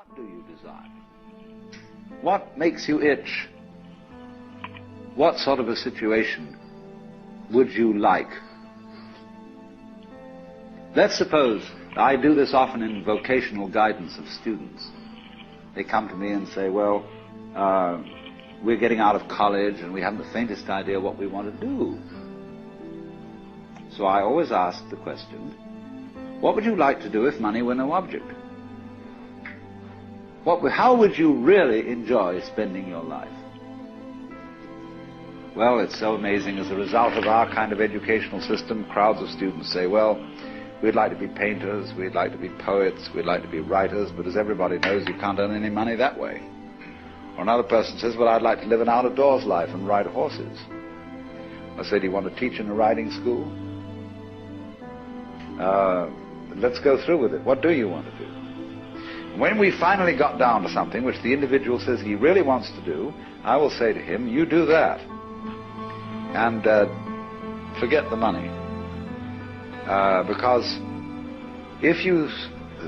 What do you desire? What makes you itch? What sort of a situation would you like? Let's suppose, I do this often in vocational guidance of students. They come to me and say, well, we're getting out of college and we haven't the faintest idea what we want to do. So I always ask the question, what would you like to do if money were no object? How would you really enjoy spending your life? Well, it's so amazing. As a result of our kind of educational system, crowds of students say, well, we'd like to be painters, we'd like to be poets, we'd like to be writers, but as everybody knows, you can't earn any money that way. Or another person says, well, I'd like to live an out-of-doors life and ride horses. I say, do you want to teach in a riding school? Let's go through with it. What do you want to do? When we finally got down to something which the individual says he really wants to do, I will say to him, you do that. And forget the money. Because if you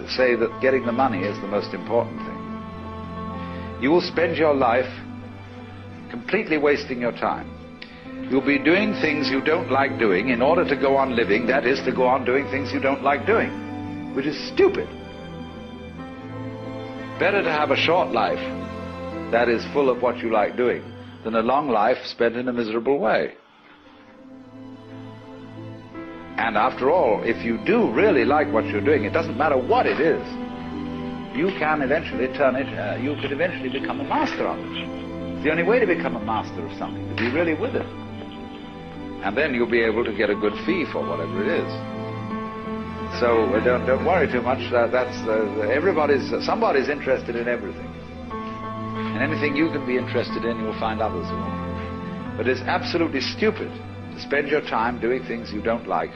say that getting the money is the most important thing, you will spend your life completely wasting your time. You'll be doing things you don't like doing in order to go on living, that is, to go on doing things you don't like doing, which is stupid. Better to have a short life that is full of what you like doing than a long life spent in a miserable way. And after all, if you do really like what you're doing, it doesn't matter what it is, you can eventually you could eventually become a master of it. It's the only way to become a master of something, to be really with it. And then you'll be able to get a good fee for whatever it is. So don't worry too much. Somebody's interested in everything. And anything you can be interested in, you'll find others who are. But it's absolutely stupid to spend your time doing things you don't like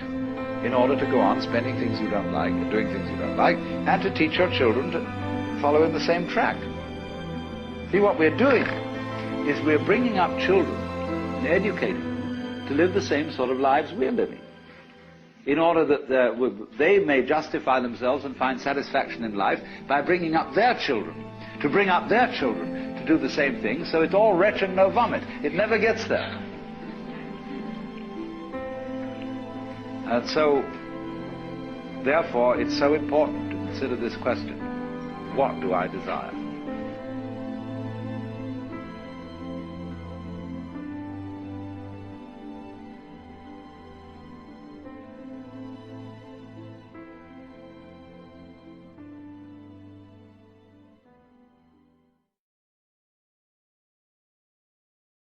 in order to go on spending things you don't like and doing things you don't like, and to teach your children to follow in the same track. See, what we're doing is we're bringing up children and educating them to live the same sort of lives we're living, in order that they may justify themselves and find satisfaction in life by bringing up their children, to bring up their children to do the same thing, so it's all wretch and no vomit. It never gets there. And so, therefore, it's so important to consider this question: what do I desire?